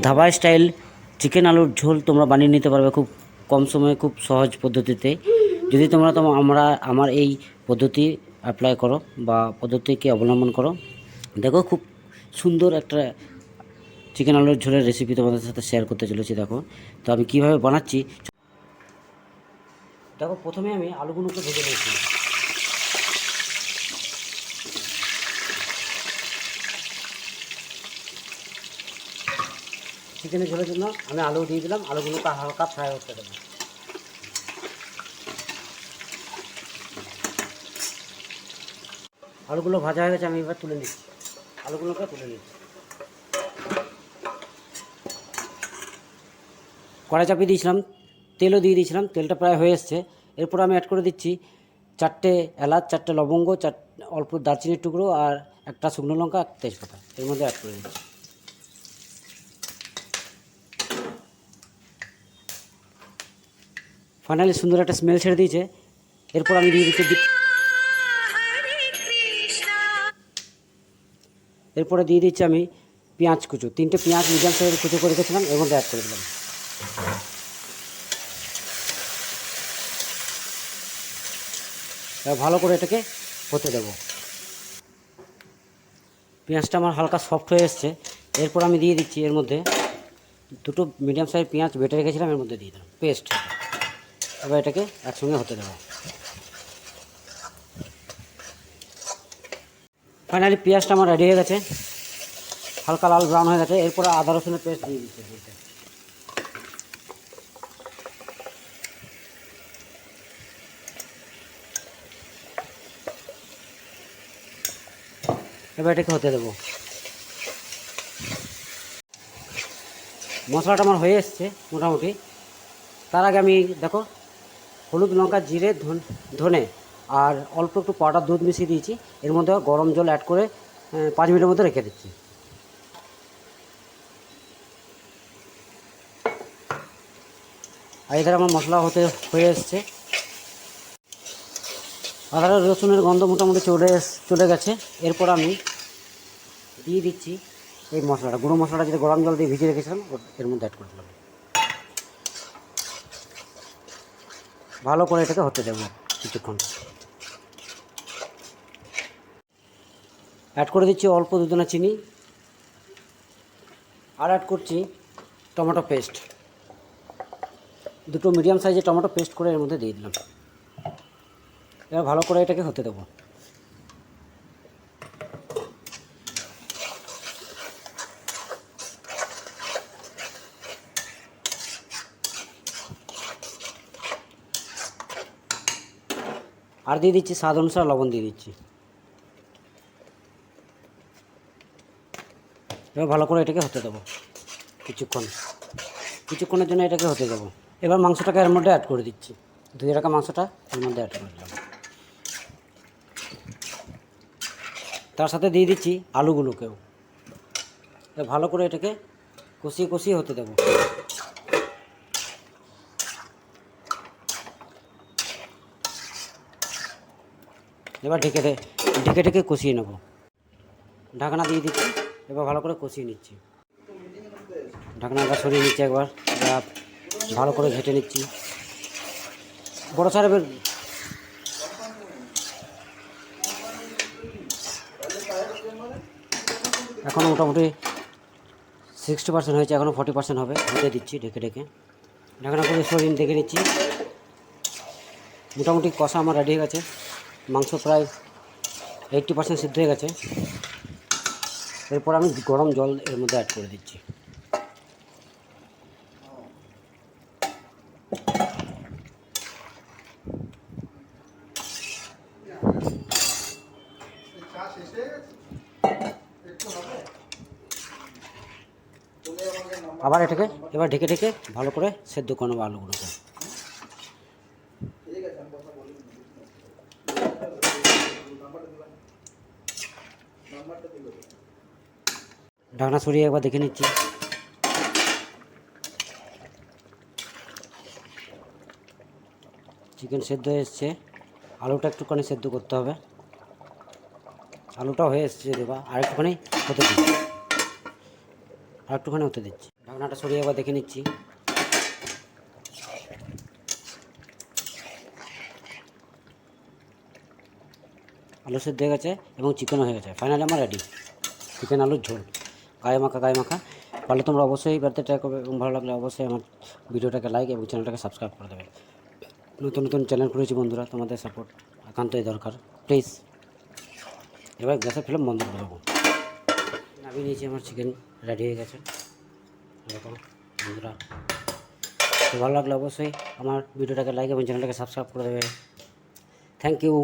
Dhaba style chicken আলুর ঝোল তোমরা বানিয়ে নিতে পারবে খুব কম সময়ে, খুব সহজ পদ্ধতিতে। যদি আমার এই পদ্ধতি অ্যাপ্লাই করো বা পদ্ধতিকে অবলম্বন করো, দেখো খুব সুন্দর একটা চিকেন আলুর ঝোলের রেসিপি তোমাদের সাথে শেয়ার করতে চলেছি। দেখো তো আমি কীভাবে বানাচ্ছি। দেখো প্রথমে আমি আলুগুলোকে ভেজে নিয়েছি। চিকেনের ঝোলের জন্য আমি আলু দিয়ে দিলাম, আলুগুলোকে হালকা ফ্রাই করতে দেবো। আলুগুলো ভাজা হয়ে গেছে, আমি এবার তুলে নিচ্ছি, আলুগুলোকে তুলে নিচ্ছি। কড়াই চাপিয়ে দিয়েছিলাম, তেলও দিয়ে দিয়েছিলাম, তেলটা প্রায় হয়ে এসছে। এরপর আমি অ্যাড করে দিচ্ছি 4টে এলাচ, 4টে লবঙ্গ, অল্প দারচিনির টুকরো আর একটা শুকনো লঙ্কা, তেজপাতা এর মধ্যে অ্যাড করে দিচ্ছি। ফাইনালি সুন্দর একটা স্মেল ছেড়ে দিয়েছে। এরপর আমি দিয়ে দিচ্ছি এরপরে দিয়ে দিচ্ছি আমি পেঁয়াজ কুচো, 3টে পেঁয়াজ মিডিয়াম সাইজের কুচো করে রেখেছিলাম, এর মধ্যে অ্যাড করে দিলাম। ভালো করে এটাকে হতে দেবো। পেঁয়াজটা আমার হালকা সফট হয়ে এসছে। এরপর আমি দিয়ে দিচ্ছি এর মধ্যে 2টো মিডিয়াম সাইজ পেঁয়াজ বেটে রেখেছিলাম, এর মধ্যে দিয়ে দিলাম পেস্ট। এবার এটাকে একসঙ্গে হতে দেবো। ফাইনালি পেঁয়াজটা আমার রেডি হয়ে গেছে, হালকা লাল ব্রাউন হয়ে গেছে। এরপর আদা রসুনের পেস্ট দিয়ে দিচ্ছি। এবার এটাকে হতে দেবো। মশলাটা আমার হয়ে এসছে মোটামুটি। তার আগে আমি দেখো হলুদ, লঙ্কা, জিরে, ধনে আর অল্প একটু পাউডার দুধ মিশিয়ে দিয়েছি। এর মধ্যে গরম জল অ্যাড করে 5 মিনিটের মধ্যে রেখে দিচ্ছি। আর এখানে আমার মশলা হয়ে এসছে। আদা রসুনের গন্ধ মোটামুটি চলে গেছে। এরপর আমি দিয়ে দিচ্ছি এই মশলাটা, গুঁড়ো মশলাটা যেটা গরম জল দিয়ে ভিজিয়ে রেখেছিলাম, এর মধ্যে অ্যাড করে দিলাম। ভালো করে এটাকে হতে দেবো কিছুক্ষণ। অ্যাড করে দিচ্ছি অল্প 2 দানা চিনি, আর অ্যাড করছি টমেটো পেস্ট। 2টো মিডিয়াম সাইজের টমেটো পেস্ট করে এর মধ্যে দিয়ে দিলাম। এবার ভালো করে এটাকে হতে দেবো। আর দিয়ে দিচ্ছি স্বাদ অনুসারে লবণ দিয়ে দিচ্ছি। এবার ভালো করে এটাকে হতে দেবো কিছুক্ষণের জন্য এটাকে হতে দেবো। এবার মাংসটাকে এর মধ্যে অ্যাড করে দিচ্ছি। ধুয়ে রাখা মাংসটা এর মধ্যে অ্যাড করে দিলাম। তার সাথে দিয়ে দিচ্ছি আলুগুলোকেও। ভালো করে এটাকে কষিয়ে হতে দেবো। এবার ঢেকে কষিয়ে নেব। ঢাকনা দিয়ে দিচ্ছি। এবার ভালো করে কষিয়ে নিচ্ছি। ঢাকনাটা সরিয়ে নিচ্ছি একবার। ভালো করে ঘেটে নিচ্ছি। বড় সারে এখনও মোটামুটি 60% হয়েছে, এখনও 40% হবে। হতে দিচ্ছি ঢেকে। ঢাকনা করে সরিয়ে দেখে নিচ্ছি। মোটামুটি কষা আমার রেডি হয়ে গেছে। মাংস প্রায় 80% সিদ্ধ হয়ে গেছে। এরপর আমি গরম জল এর মধ্যে অ্যাড করে দিচ্ছি। আবার এটাকে এবার ঢেকে ভালো করে সেদ্ধ করে নেবো আলুগুলোকে। ঢাকনা সরিয়ে একবার দেখে নিচ্ছি। চিকেন সেদ্ধ হয়ে এসছে। আলুটা একটুখানি সেদ্ধ করতে হবে। আলুটাও হয়ে এসছে, দেবা আর একটুখানি হতে দিই। আর একটুখানি হতে দিচ্ছি। ঢাকনাটা সরিয়ে একবার দেখে নিচ্ছি। আলু সেদ্ধ হয়ে গেছে এবং চিকেনও হয়ে গেছে। ফাইনালি আমার রেডি চিকেন আলুর ঝোল, গায়ে মাখা। পারলে তোমরা অবশ্যই বাড়িতে ট্রাই করবে এবং ভালো লাগলে অবশ্যই আমার ভিডিওটাকে লাইক এবং চ্যানেলটাকে সাবস্ক্রাইব করে দেবে। নতুন চ্যানেল খুলেছি বন্ধুরা, তোমাদের সাপোর্ট একান্তই দরকার, প্লিজ। এবার গ্যাসের ফ্লেম বন্ধ করে দেবো। নামিয়ে নিয়েছি, আমার চিকেন রেডি হয়ে গেছে। এরকম বন্ধুরা, তো ভালো লাগলে অবশ্যই আমার ভিডিওটাকে লাইক এবং চ্যানেলটাকে সাবস্ক্রাইব করে দেবে। Thank you.